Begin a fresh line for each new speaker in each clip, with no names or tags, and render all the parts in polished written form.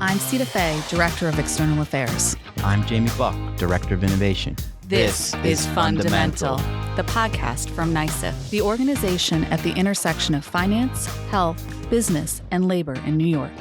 I'm Sita Fay, Director of External Affairs.
I'm Jamie Buck, Director of Innovation.
This is Fundamental, the podcast from NYSIF, the organization at the intersection of finance, health, business, and labor in New York.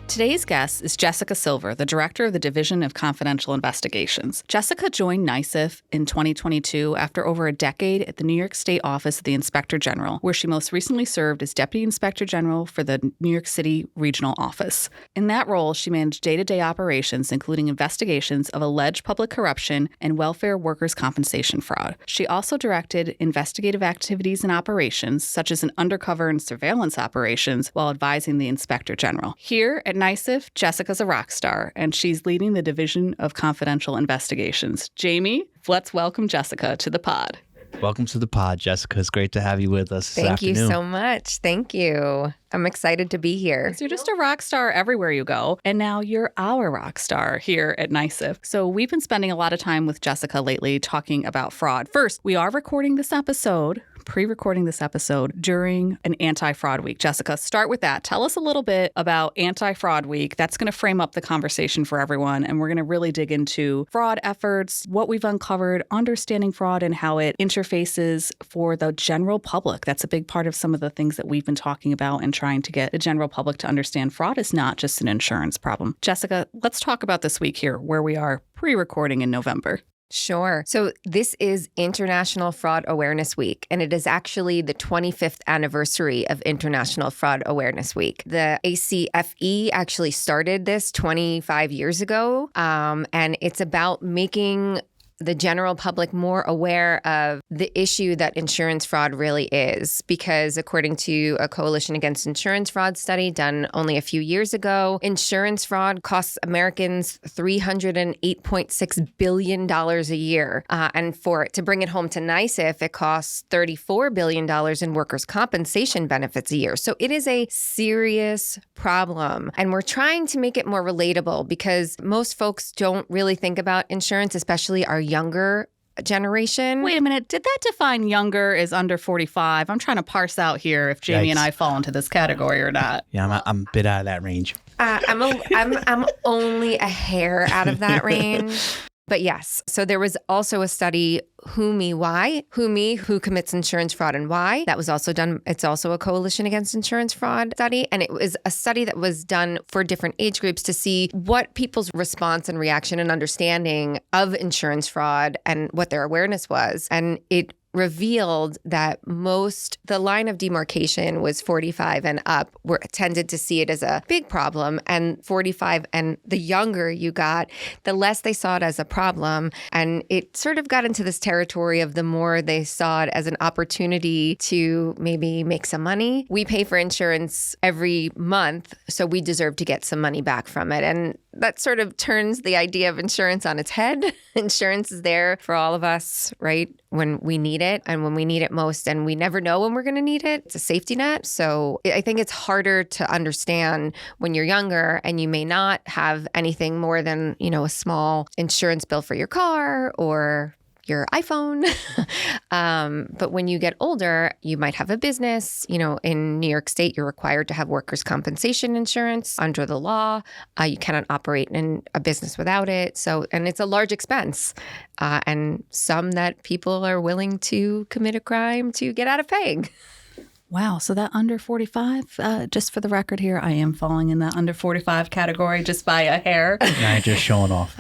Today's guest is Jessica Silver, the Director of the Division of Confidential Investigations. Jessica joined NYSIF in 2022 after over a decade at the New York State Office of the Inspector General, where she most recently served as Deputy Inspector General for the New York City Regional Office. In that role, she managed day-to-day operations, including investigations of alleged public corruption and welfare workers' compensation fraud. She also directed investigative activities and operations, such as an undercover and surveillance operations, while advising the Inspector General. Here at NYSIF, Jessica's a rock star, and she's leading the Division of Confidential Investigations. Jamie, let's welcome Jessica to the pod.
Welcome to the pod, Jessica. It's great to have you with us this afternoon.
Thank you so much. Thank you. I'm excited to be here.
So you're just a rock star everywhere you go, and now you're our rock star here at NYSIF. So we've been spending a lot of time with Jessica lately talking about fraud. First, we are pre-recording this episode during an anti-fraud week. Jessica, start with that. Tell us a little bit about anti-fraud week. That's going to frame up the conversation for everyone, and we're going to really dig into fraud efforts, what we've uncovered, understanding fraud, and how it interfaces for the general public. That's a big part of some of the things that we've been talking about and trying to get the general public to understand fraud is not just an insurance problem. Jessica, let's talk about this week here, where we are pre-recording in November.
Sure. So this is International Fraud Awareness Week, and it is actually the 25th anniversary of International Fraud Awareness Week. The ACFE actually started this 25 years ago, and it's about making the general public more aware of the issue that insurance fraud really is. Because according to a Coalition Against Insurance Fraud study done only a few years ago, insurance fraud costs Americans $308.6 billion a year. And to bring it home to NYSIF, it costs $34 billion in workers' compensation benefits a year. So it is a serious problem. And we're trying to make it more relatable because most folks don't really think about insurance, especially our younger generation.
Wait a minute. Did that define younger as under 45? I'm trying to parse out here if Jamie and I fall into this category or not.
Yeah, I'm a bit out of that range.
I'm only a hair out of that range. But yes, so there was also a study, Who Me, Why? Who Me, Who Commits Insurance Fraud and Why? That was also done. It's also a Coalition Against Insurance Fraud study. And it was a study that was done for different age groups to see what people's response and reaction and understanding of insurance fraud and what their awareness was. And it revealed that the line of demarcation was 45 and up tended to see it as a big problem, and 45 and the younger you got, the less they saw it as a problem. And it sort of got into this territory of the more they saw it as an opportunity to maybe make some money. We pay for insurance every month, so we deserve to get some money back from it. And that sort of turns the idea of insurance on its head. Insurance is there for all of us, right? When we need it and when we need it most, and we never know when we're going to need it. It's a safety net. So I think it's harder to understand when you're younger and you may not have anything more than, a small insurance bill for your car or your iPhone. But when you get older, you might have a business. In New York State, you're required to have workers' compensation insurance under the law. You cannot operate in a business without it. And it's a large expense. And some that people are willing to commit a crime to get out of paying.
Wow. So that under 45, just for the record here, I am falling in that under 45 category just by a hair.
Nah, just showing off.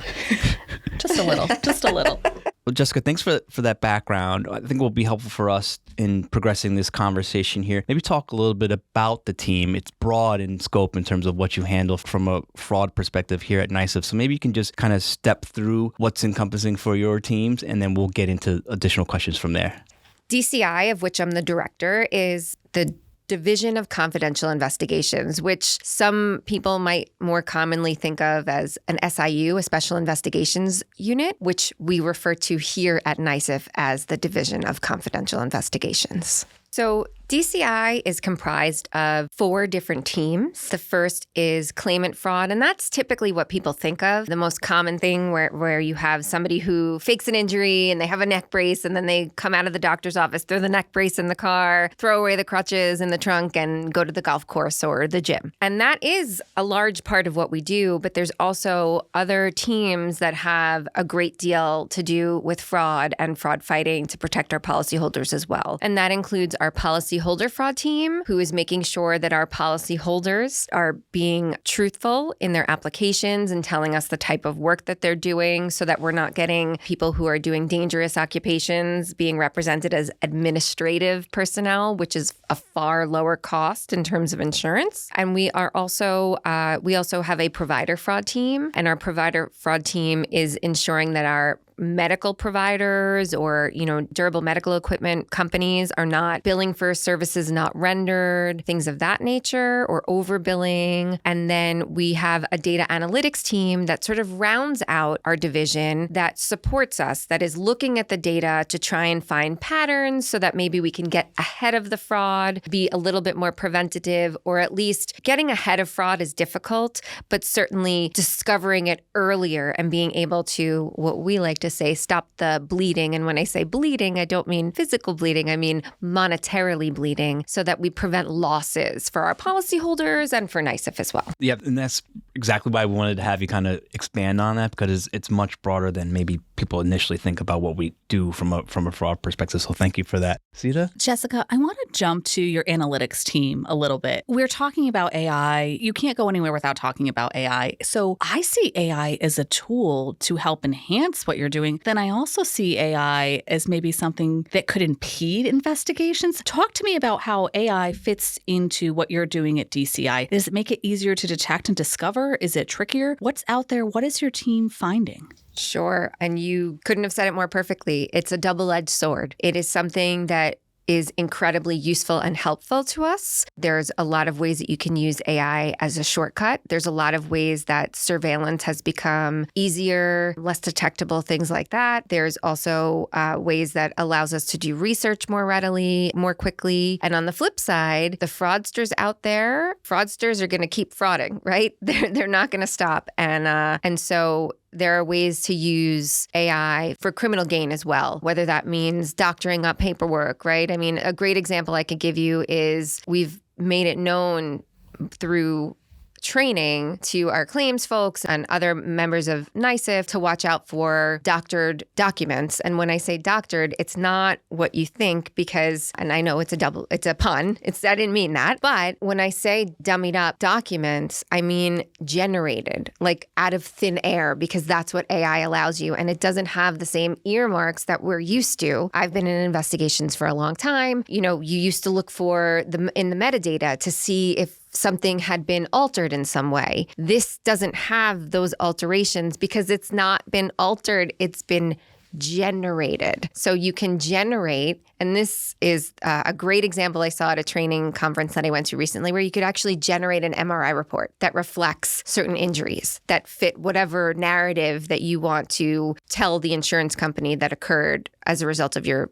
Just a little.
Well, Jessica, thanks for that background. I think it will be helpful for us in progressing this conversation here. Maybe talk a little bit about the team. It's broad in scope in terms of what you handle from a fraud perspective here at NYSIF. So maybe you can just kind of step through what's encompassing for your teams, and then we'll get into additional questions from there.
DCI, of which I'm the director, is the Division of Confidential Investigations, which some people might more commonly think of as an SIU, a Special Investigations Unit, which we refer to here at NYSIF as the Division of Confidential Investigations. So DCI is comprised of 4 different teams. The first is claimant fraud, and that's typically what people think of. The most common thing where you have somebody who fakes an injury and they have a neck brace and then they come out of the doctor's office, throw the neck brace in the car, throw away the crutches in the trunk and go to the golf course or the gym. And that is a large part of what we do, but there's also other teams that have a great deal to do with fraud and fraud fighting to protect our policyholders as well. And that includes our policyholder fraud team, who is making sure that our policyholders are being truthful in their applications and telling us the type of work that they're doing so that we're not getting people who are doing dangerous occupations being represented as administrative personnel, which is a far lower cost in terms of insurance. And we also have a provider fraud team, and our provider fraud team is ensuring that our medical providers or, durable medical equipment companies are not billing for services not rendered, things of that nature, or overbilling. And then we have a data analytics team that sort of rounds out our division that supports us, that is looking at the data to try and find patterns so that maybe we can get ahead of the fraud, be a little bit more preventative, or at least getting ahead of fraud is difficult, but certainly discovering it earlier and being able to, what we like to say, stop the bleeding. And when I say bleeding, I don't mean physical bleeding, I mean monetarily bleeding, so that we prevent losses for our policyholders and for NYSIF as well.
Yeah, and that's exactly why we wanted to have you kind of expand on that, because it's much broader than maybe people initially think about what we do from a fraud perspective. So thank you for that. Sita?
Jessica, I want to jump to your analytics team a little bit. We're talking about AI. You can't go anywhere without talking about AI. So I see AI as a tool to help enhance what you're doing. Then I also see AI as maybe something that could impede investigations. Talk to me about how AI fits into what you're doing at DCI. Does it make it easier to detect and discover? Is it trickier? What's out there? What is your team finding?
Sure. And you couldn't have said it more perfectly. It's a double-edged sword. It is something that is incredibly useful and helpful to us. There's a lot of ways that you can use AI as a shortcut. There's a lot of ways that surveillance has become easier, less detectable, things like that. There's also ways that allows us to do research more readily, more quickly. And on the flip side, the fraudsters out there, fraudsters are going to keep frauding, right? They're not going to stop. And so there are ways to use AI for criminal gain as well, whether that means doctoring up paperwork, right? I mean, a great example I could give you is we've made it known through training to our claims folks and other members of NYSIF to watch out for doctored documents. And when I say doctored, it's not what you think because, and I know it's a pun. I didn't mean that. But when I say dummied up documents, I mean generated, like out of thin air, because that's what AI allows you. And it doesn't have the same earmarks that we're used to. I've been in investigations for a long time. You used to look for in the metadata to see if something had been altered in some way. This doesn't have those alterations because it's not been altered, it's been generated. So you can generate, and this is a great example I saw at a training conference that I went to recently, where you could actually generate an MRI report that reflects certain injuries that fit whatever narrative that you want to tell the insurance company that occurred as a result of your,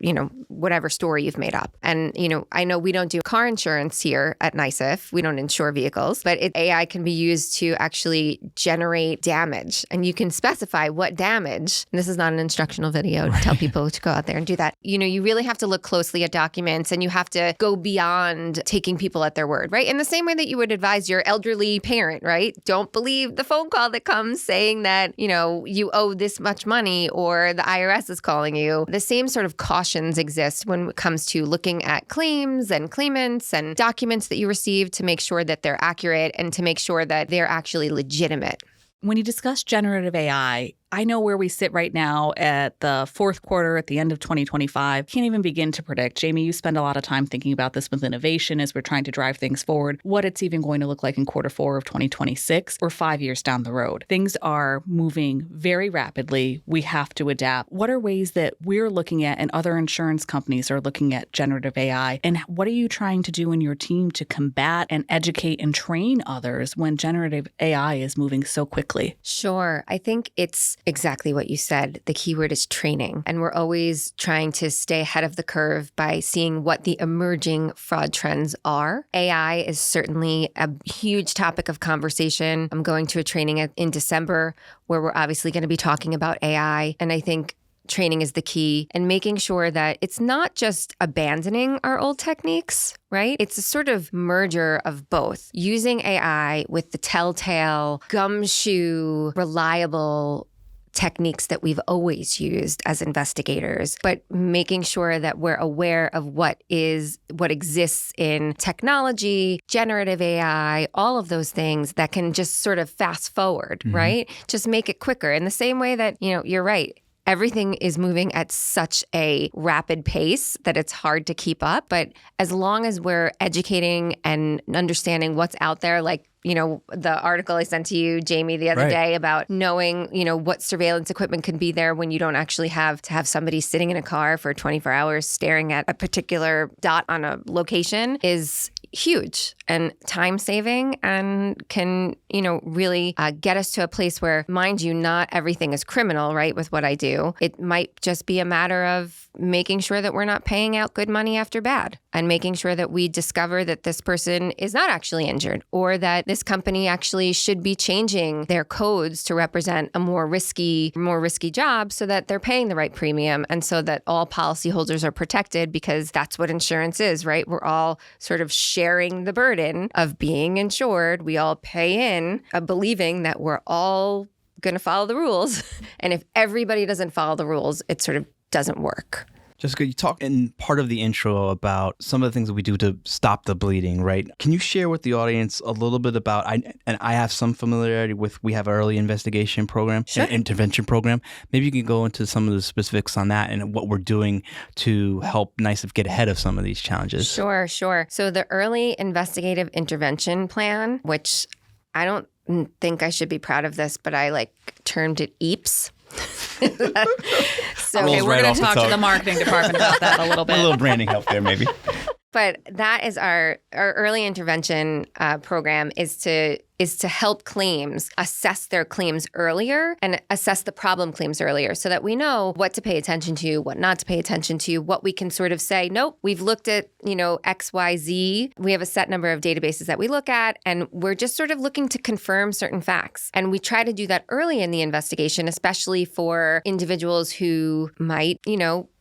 whatever story you've made up. And, I know we don't do car insurance here at NYSIF. We don't insure vehicles, but AI can be used to actually generate damage. And you can specify what damage, and this is not an instructional video to tell people to go out there and do that. You really have to look closely at documents and you have to go beyond taking people at their word, right? In the same way that you would advise your elderly parent, right? Don't believe the phone call that comes saying that, you owe this much money or the IRS is calling you. The same sort of cautions exist when it comes to looking at claims and claimants and documents that you receive to make sure that they're accurate and to make sure that they're actually legitimate.
When you discuss generative AI, I know where we sit right now at the fourth quarter at the end of 2025. Can't even begin to predict. Jamie, you spend a lot of time thinking about this with innovation as we're trying to drive things forward, what it's even going to look like in quarter four of 2026 or 5 years down the road. Things are moving very rapidly. We have to adapt. What are ways that we're looking at and other insurance companies are looking at generative AI? And what are you trying to do in your team to combat and educate and train others when generative AI is moving so quickly?
Sure. I think it's exactly what you said. The key word is training. And we're always trying to stay ahead of the curve by seeing what the emerging fraud trends are. AI is certainly a huge topic of conversation. I'm going to a training in December where we're obviously going to be talking about AI. And I think training is the key, and making sure that it's not just abandoning our old techniques, right? It's a sort of merger of both, using AI with the telltale, gumshoe, reliable techniques that we've always used as investigators, but making sure that we're aware of what exists in technology, generative AI, all of those things that can just sort of fast forward, right? Just make it quicker. In the same way that, you're right. Everything is moving at such a rapid pace that it's hard to keep up. But as long as we're educating and understanding what's out there, like, the article I sent to you, Jamie, the other day about knowing, what surveillance equipment can be there when you don't actually have to have somebody sitting in a car for 24 hours staring at a particular dot on a location is huge and time saving, and can, really get us to a place where, mind you, not everything is criminal, right? With what I do, it might just be a matter of making sure that we're not paying out good money after bad, and making sure that we discover that this person is not actually injured, or that this company actually should be changing their codes to represent a more risky job so that they're paying the right premium, and so that all policyholders are protected, because that's what insurance is, right? We're all sort of sharing the burden of being insured. We all pay in, believing that we're all going to follow the rules. And if everybody doesn't follow the rules, it sort of doesn't work.
Jessica, you talked in part of the intro about some of the things that we do to stop the bleeding, right? Can you share with the audience a little bit about, I have some familiarity with, we have an early investigation program, an intervention program. Maybe you can go into some of the specifics on that and what we're doing to help NYSIF get ahead of some of these challenges.
Sure. So the early investigative intervention plan, which I don't think I should be proud of this, but I termed it EAPS.
So, we're going to talk to the marketing department about that a little bit.
A little branding help there, maybe.
But that is our early intervention program is to help claims assess their claims earlier and assess the problem claims earlier, so that we know what to pay attention to, what not to pay attention to, what we can sort of say, nope, we've looked at, X, Y, Z. We have a set number of databases that we look at, and we're just sort of looking to confirm certain facts. And we try to do that early in the investigation, especially for individuals who might,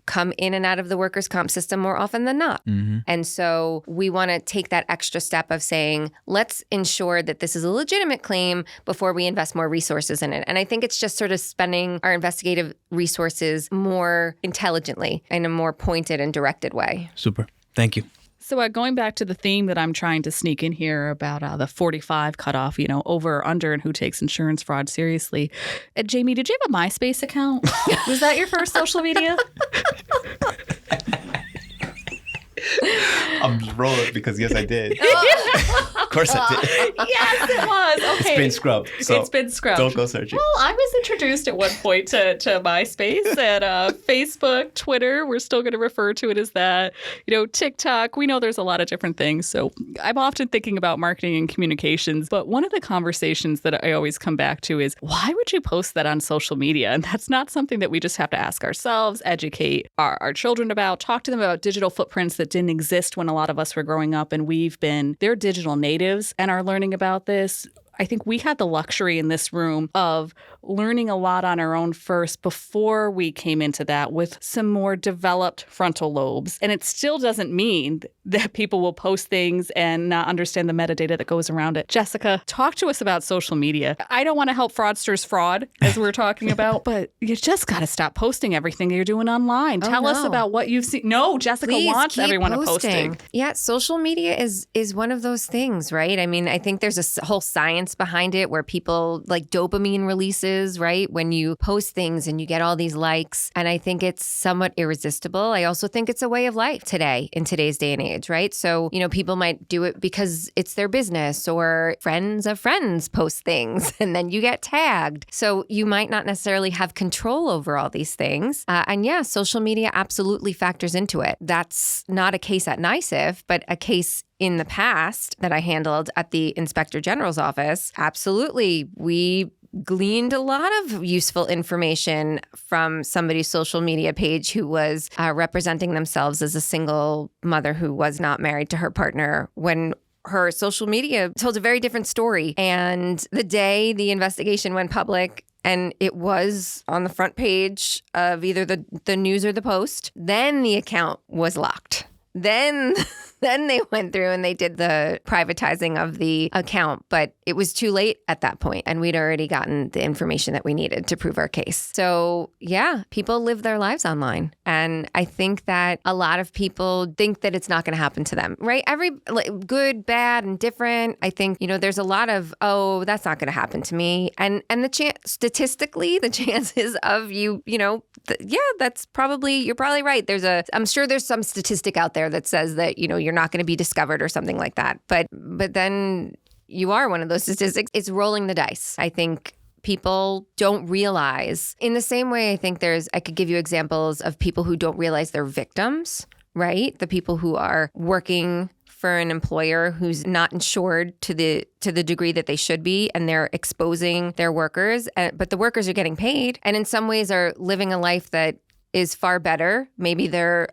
come in and out of the workers' comp system more often than not. And so we want to take that extra step of saying, let's ensure that this is a legitimate claim before we invest more resources in it. And I think it's just sort of spending our investigative resources more intelligently in a more pointed and directed way.
Super. Thank you.
So going back to the theme that I'm trying to sneak in here about the 45 cutoff, over or under, and who takes insurance fraud seriously. Jamie, did you have a MySpace account? Was that your first social media?
I'm just rolling because yes, I did. Of course I did.
Yes, it was. Okay.
It's been scrubbed. So
it's been scrubbed.
Don't go searching.
Well, I was introduced at one point to MySpace and Facebook, Twitter. We're still going to refer to it as that. TikTok. We know there's a lot of different things. So I'm often thinking about marketing and communications. But one of the conversations that I always come back to is, why would you post that on social media? And that's not something that we just have to ask ourselves, educate our children about, talk to them about digital footprints that didn't exist when a lot of us were growing up, and they're digital natives and are learning about this. I think we had the luxury in this room of learning a lot on our own first before we came into that with some more developed frontal lobes. And it still doesn't mean that people will post things and not understand the metadata that goes around it. Jessica, talk to us about social media. I don't want to help fraudsters fraud, as we're talking about, but you just got to stop posting everything you're doing online. Tell us about what you've seen. No, Jessica wants everyone posting.
Yeah, social media is one of those things, right? I mean, I think there's a whole science behind it where people like dopamine releases, right? When you post things and you get all these likes. And I think it's somewhat irresistible. I also think it's a way of life today, in today's day and age, right? So, people might do it because it's their business, or friends of friends post things and then you get tagged. So you might not necessarily have control over all these things. And yeah, social media absolutely factors into it. That's not a case at NYSIF, but a case in the past that I handled at the Inspector General's office. Absolutely. We gleaned a lot of useful information from somebody's social media page who was representing themselves as a single mother who was not married to her partner when her social media told a very different story. And the day the investigation went public, and it was on the front page of either the news or the Post, then the account was locked. Then they went through and they did the privatizing of the account, but it was too late at that point, and we'd already gotten the information that we needed to prove our case. So yeah, people live their lives online, and I think that a lot of people think that it's not going to happen to them, right? Good, bad, and different. I think there's a lot of that's not going to happen to me, and statistically the chances of that's probably, you're probably right. I'm sure there's some statistic out there that says that you're not going to be discovered or something like that. But then you are one of those statistics. It's rolling the dice. I think people don't realize, in the same way I think I could give you examples of people who don't realize they're victims, right? The people who are working for an employer who's not insured to the degree that they should be, and they're exposing their workers, but the workers are getting paid, and in some ways are living a life that is far better. Maybe they're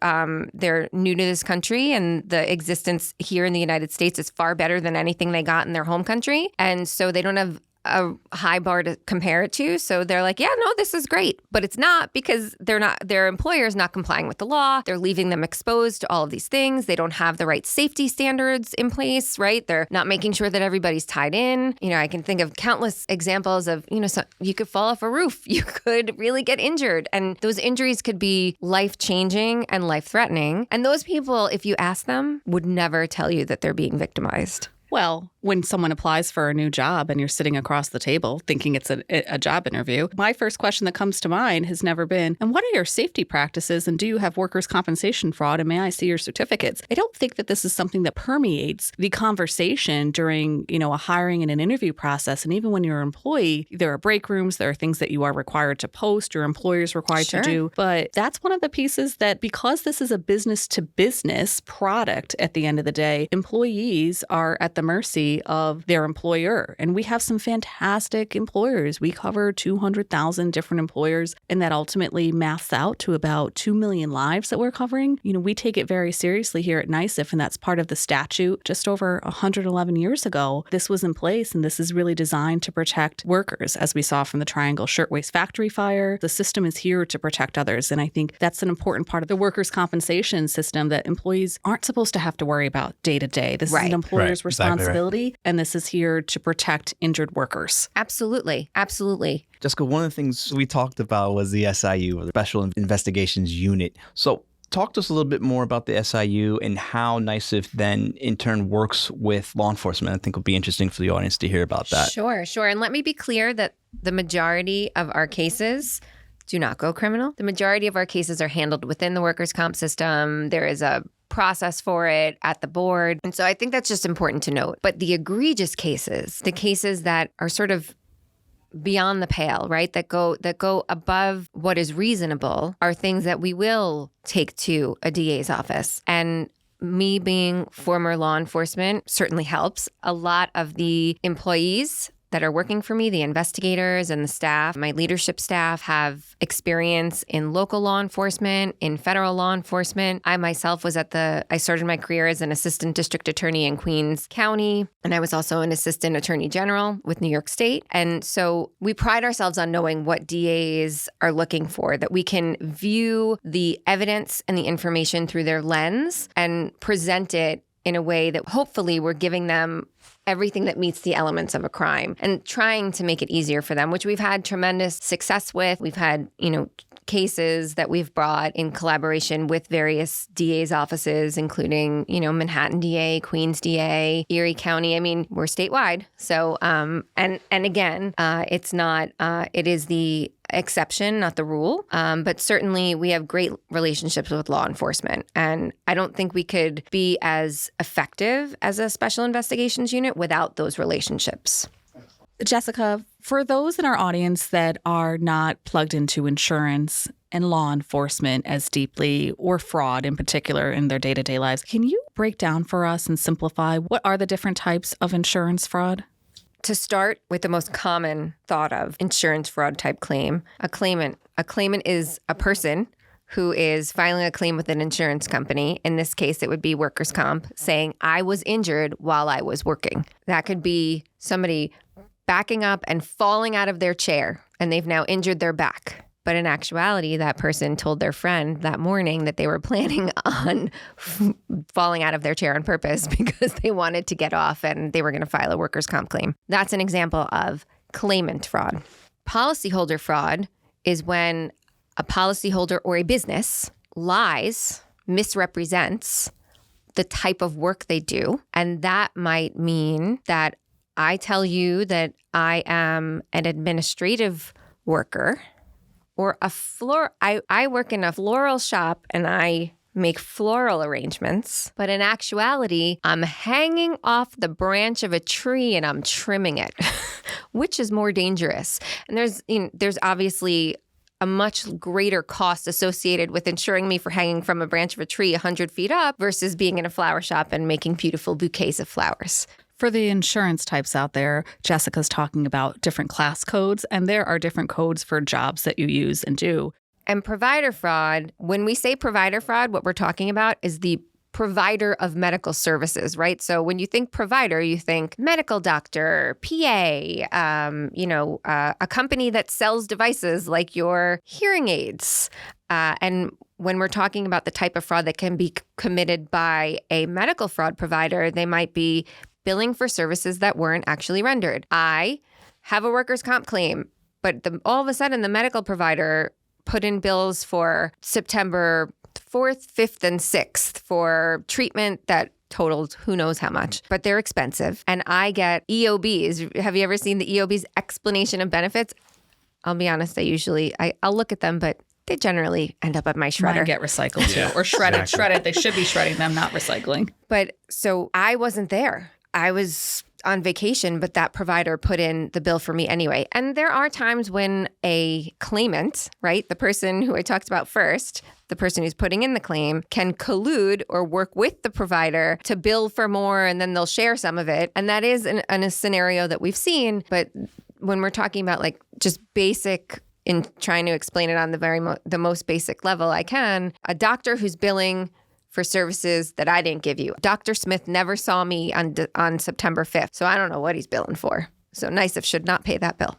new to this country, and the existence here in the United States is far better than anything they got in their home country. And so they don't have a high bar to compare it to. So they're like, yeah, no, this is great. But it's not, because their employer is not complying with the law. They're leaving them exposed to all of these things. They don't have the right safety standards in place, right? They're not making sure that everybody's tied in. I can think of countless examples of, so you could fall off a roof. You could really get injured. And those injuries could be life-changing and life-threatening. And those people, if you ask them, would never tell you that they're being victimized.
Well, when someone applies for a new job and you're sitting across the table thinking it's a job interview, my first question that comes to mind has never been, and what are your safety practices, and do you have workers' compensation fraud, and may I see your certificates? I don't think that this is something that permeates the conversation during, a hiring and an interview process. And even when you're an employee, there are break rooms, there are things that you are required to post, your employer is required to do. But that's one of the pieces that, because this is a business-to-business product at the end of the day, employees are at the mercy of their employer. And we have some fantastic employers. We cover 200,000 different employers, and that ultimately maths out to about 2 million lives that we're covering. We take it very seriously here at NYSIF, and that's part of the statute. Just over 111 years ago, this was in place, and this is really designed to protect workers, as we saw from the Triangle Shirtwaist Factory fire. The system is here to protect others, and I think that's an important part of the workers' compensation system that employees aren't supposed to have to worry about day to day. This is an employer's responsibility. And this is here to protect injured workers.
Absolutely. Absolutely.
Jessica, one of the things we talked about was the SIU, or the Special Investigations Unit. So talk to us a little bit more about the SIU and how NYSIF then in turn works with law enforcement. I think it'll be interesting for the audience to hear about that.
Sure. And let me be clear that the majority of our cases do not go criminal. The majority of our cases are handled within the workers' comp system. There is a process for it at the board. And so I think that's just important to note. But the egregious cases, the cases that are sort of beyond the pale, right, that go above what is reasonable, are things that we will take to a DA's office. And me being former law enforcement certainly helps. A lot of the employees that are working for me, the investigators and the staff, my leadership staff, have experience in local law enforcement, in federal law enforcement. I myself I started my career as an assistant district attorney in Queens County, and I was also an assistant attorney general with New York State. And so we pride ourselves on knowing what DAs are looking for, that we can view the evidence and the information through their lens and present it in a way that hopefully we're giving them everything that meets the elements of a crime and trying to make it easier for them, which we've had tremendous success with. We've had, cases that we've brought in collaboration with various DA's offices, including, Manhattan DA, Queens DA, Erie County. I mean, we're statewide. So, and again, it is the exception, not the rule. But certainly we have great relationships with law enforcement. And I don't think we could be as effective as a special investigations unit without those relationships.
Jessica, for those in our audience that are not plugged into insurance and law enforcement as deeply, or fraud in particular in their day-to-day lives, can you break down for us and simplify what are the different types of insurance fraud?
To start with the most common thought of insurance fraud type claim, a claimant. A claimant is a person who is filing a claim with an insurance company. In this case, it would be workers' comp, saying, I was injured while I was working. That could be somebody backing up and falling out of their chair, and they've now injured their back. But in actuality, that person told their friend that morning that they were planning on falling out of their chair on purpose because they wanted to get off and they were going to file a workers' comp claim. That's an example of claimant fraud. Policyholder fraud is when a policyholder or a business lies, misrepresents the type of work they do. And that might mean that I tell you that I am an administrative worker or I work in a floral shop and I make floral arrangements, but in actuality, I'm hanging off the branch of a tree and I'm trimming it, which is more dangerous. And there's obviously a much greater cost associated with insuring me for hanging from a branch of a tree 100 feet up versus being in a flower shop and making beautiful bouquets of flowers.
For the insurance types out there, Jessica's talking about different class codes, and there are different codes for jobs that you use and do.
And provider fraud, when we say provider fraud, what we're talking about is the provider of medical services, right? So when you think provider, you think medical doctor, PA, a company that sells devices like your hearing aids. And when we're talking about the type of fraud that can be committed by a medical fraud provider, they might be billing for services that weren't actually rendered. I have a workers' comp claim, but all of a sudden the medical provider put in bills for September 4th, 5th, and 6th for treatment that totaled who knows how much, but they're expensive. And I get EOBs. Have you ever seen the EOBs, explanation of benefits? I'll be honest, I'll look at them, but they generally end up at my shredder.
Mine get recycled too, or shredded. Exactly. Shredded. They should be shredding them, not recycling.
But so I wasn't there. I was on vacation, but that provider put in the bill for me anyway. And there are times when a claimant, right, the person who I talked about first, the person who's putting in the claim, can collude or work with the provider to bill for more, and then they'll share some of it. And that is a scenario that we've seen. But when we're talking about like just basic, in trying to explain it on the most basic level I can, a doctor who's billing for services that I didn't give you. Dr. Smith never saw me on September 5th, so I don't know what he's billing for. So NYSIF should not pay that bill.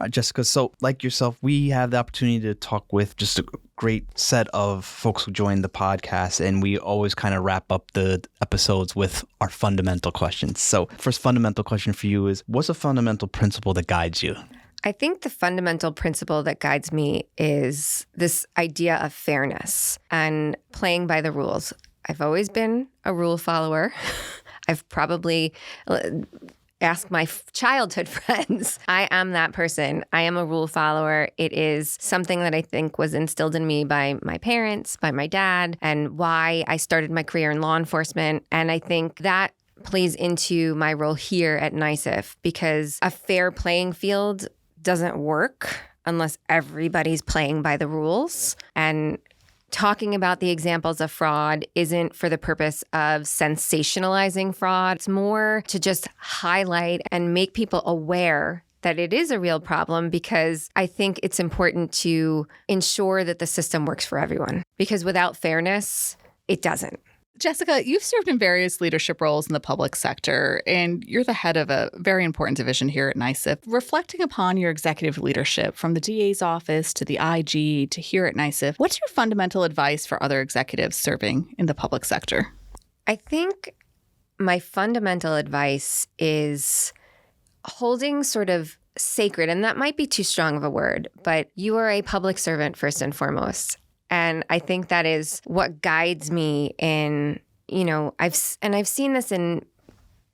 Jessica, so like yourself, we have the opportunity to talk with just a great set of folks who join the podcast, and we always kind of wrap up the episodes with our fundamental questions. So first fundamental question for you is, what's a fundamental principle that guides you?
I think the fundamental principle that guides me is this idea of fairness and playing by the rules. I've always been a rule follower. I've probably asked my childhood friends. I am that person. I am a rule follower. It is something that I think was instilled in me by my parents, by my dad, and why I started my career in law enforcement. And I think that plays into my role here at NYSIF, because a fair playing field doesn't work unless everybody's playing by the rules. And talking about the examples of fraud isn't for the purpose of sensationalizing fraud. It's more to just highlight and make people aware that it is a real problem, because I think it's important to ensure that the system works for everyone. Because without fairness, it doesn't.
Jessica, you've served in various leadership roles in the public sector, and you're the head of a very important division here at NYSIF. Reflecting upon your executive leadership from the DA's office to the IG to here at NYSIF, what's your fundamental advice for other executives serving in the public sector?
I think my fundamental advice is holding sort of sacred, and that might be too strong of a word, but you are a public servant first and foremost. And I think that is what guides me in, I've seen this in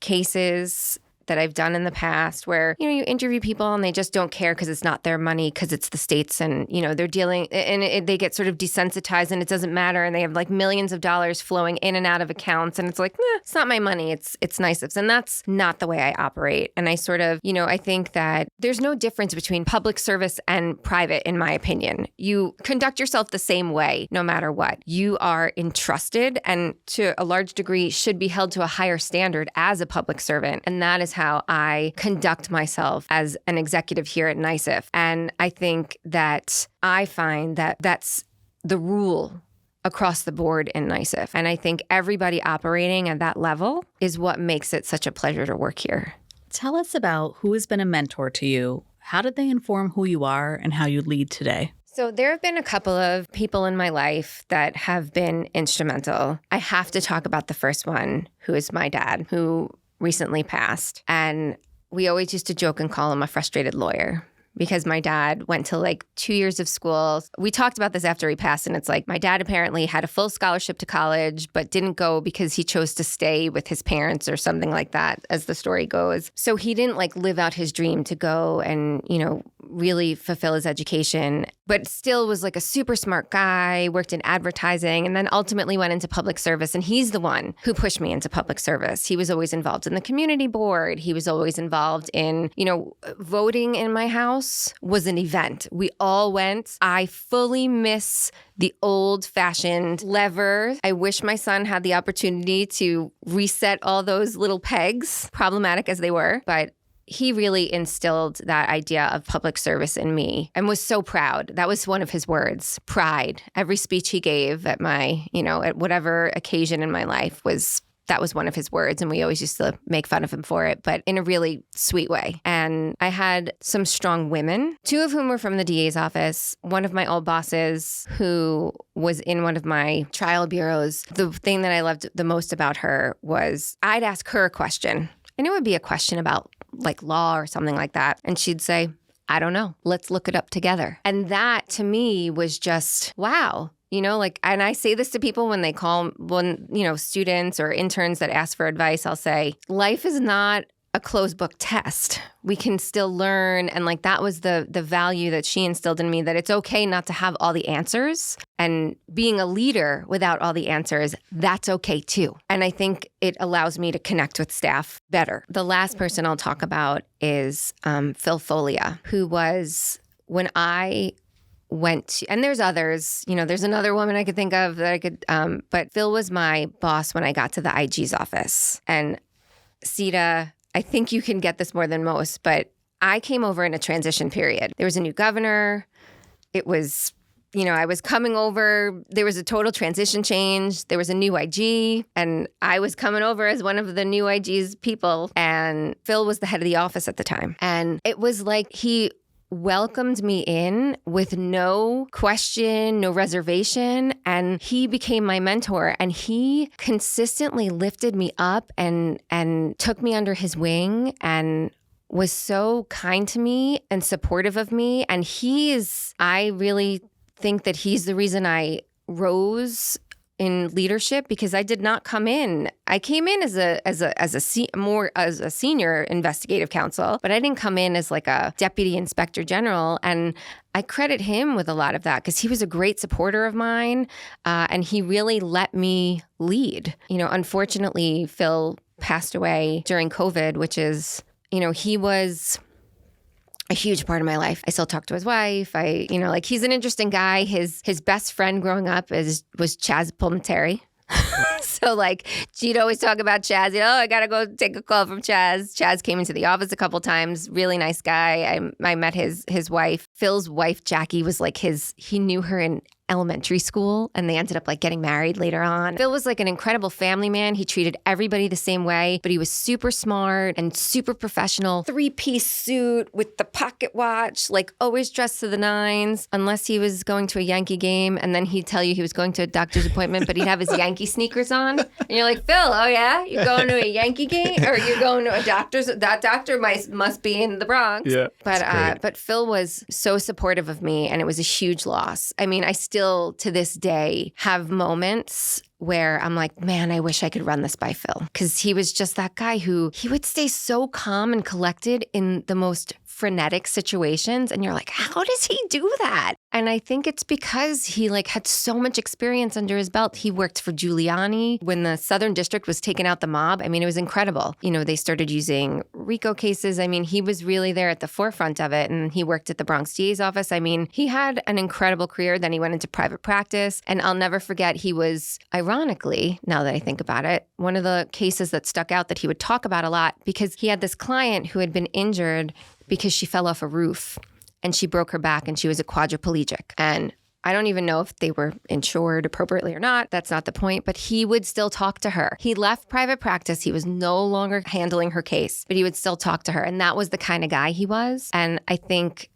cases that I've done in the past where, you interview people and they just don't care because it's not their money, because it's the state's, and, they're dealing, and they get sort of desensitized and it doesn't matter. And they have like millions of dollars flowing in and out of accounts. And it's like, it's not my money. It's NYSIF's. And that's not the way I operate. And I sort of, I think that there's no difference between public service and private, in my opinion. You conduct yourself the same way, no matter what. You are entrusted and to a large degree should be held to a higher standard as a public servant. And that is how how I conduct myself as an executive here at NYSIF. And I think that I find that that's the rule across the board in NYSIF. And I think everybody operating at that level is what makes it such a pleasure to work here.
Tell us about who has been a mentor to you. How did they inform who you are and how you lead today?
So there have been a couple of people in my life that have been instrumental. I have to talk about the first one, who is my dad, who recently passed. And we always used to joke and call him a frustrated lawyer, because my dad went to like 2 years of school. We talked about this after he passed, and it's like my dad apparently had a full scholarship to college, but didn't go because he chose to stay with his parents or something like that, as the story goes. So he didn't like live out his dream to go and, really fulfill his education, but still was like a super smart guy, worked in advertising, and then ultimately went into public service. And he's the one who pushed me into public service. He was always involved in the community board. He was always involved in, voting in my house was an event. We all went. I fully miss the old-fashioned lever. I wish my son had the opportunity to reset all those little pegs, problematic as they were, but he really instilled that idea of public service in me and was so proud. That was one of his words, pride. Every speech he gave at my, at whatever occasion in my life that was one of his words. And we always used to make fun of him for it, but in a really sweet way. And I had some strong women, 2 of whom were from the DA's office. One of my old bosses who was in one of my trial bureaus. The thing that I loved the most about her was I'd ask her a question. And it would be a question about like law or something like that. And she'd say, I don't know. Let's look it up together. And that to me was just, wow. And I say this to people when they call, students or interns that ask for advice, I'll say, life is not a closed book test. We can still learn. And like that was the value that she instilled in me, that it's okay not to have all the answers. And being a leader without all the answers, that's okay too. And I think it allows me to connect with staff better. The last person I'll talk about is Phil Folia, who was, when I went to, and there's others, there's another woman I could think of that I could, but Phil was my boss when I got to the IG's office. And Sita, I think you can get this more than most, but I came over in a transition period. There was a new governor. It was, I was coming over. There was a total transition change. There was a new IG, and I was coming over as one of the new IG's people. And Phil was the head of the office at the time. And it was like he welcomed me in with no question, no reservation, and he became my mentor. And he consistently lifted me up and took me under his wing and was so kind to me and supportive of me. And I really think that he's the reason I rose in leadership, because I did not come in. I came in as a senior investigative counsel, but I didn't come in as like a deputy inspector general. And I credit him with a lot of that, because he was a great supporter of mine, and he really let me lead. Unfortunately, Phil passed away during COVID, which is, he was a huge part of my life. I still talk to his wife. He's an interesting guy. His best friend growing up was Chaz Palminteri. So she'd always talk about Chaz. I got to go take a call from Chaz. Chaz came into the office a couple times. Really nice guy. I met his wife. Phil's wife, Jackie, was he knew her in elementary school, and they ended up getting married later on. Phil was an incredible family man. He treated everybody the same way, but he was super smart and super professional. 3-piece suit with the pocket watch, always dressed to the nines, unless he was going to a Yankee game, and then he'd tell you he was going to a doctor's appointment, but he'd have his Yankee sneakers on. And you're like, Phil, oh yeah? You're going to a Yankee game? Or you're going to a doctor's? That doctor must be in the Bronx. Yeah, but Phil was so supportive of me, and it was a huge loss. I mean, I still to this day have moments where I'm like, man, I wish I could run this by Phil. Because he was just that guy he would stay so calm and collected in the most frenetic situations. And you're like, how does he do that? And I think it's because he had so much experience under his belt. He worked for Giuliani when the Southern District was taking out the mob. I mean, it was incredible. They started using RICO cases. I mean, he was really there at the forefront of it. And he worked at the Bronx DA's office. I mean, he had an incredible career. Then he went into private practice. And I'll never forget, he was, ironically, now that I think about it, one of the cases that stuck out that he would talk about a lot, because he had this client who had been injured because she fell off a roof. And she broke her back and she was a quadriplegic. And I don't even know if they were insured appropriately or not. That's not the point. But he would still talk to her. He left private practice. He was no longer handling her case, but he would still talk to her. And that was the kind of guy he was. And I think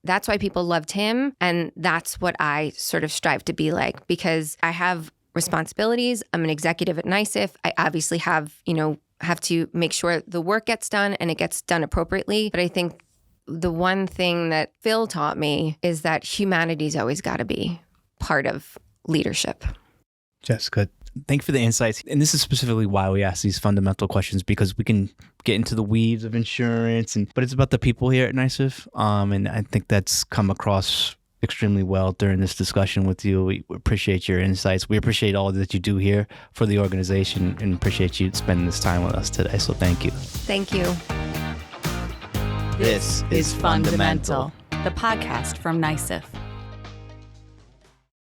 that's why people loved him. And that's what I sort of strive to be like, because I have responsibilities. I'm an executive at NYSIF. I obviously have to make sure the work gets done and it gets done appropriately. But I think the one thing that Phil taught me is that humanity's always got to be part of leadership.
Jessica, thank you for the insights. And this is specifically why we ask these fundamental questions, because we can get into the weeds of insurance, but it's about the people here at NYSIF. And I think that's come across extremely well during this discussion with you. We appreciate your insights. We appreciate all that you do here for the organization and appreciate you spending this time with us today. So thank you.
Thank you.
This is Fundamental, the podcast from NYSIF.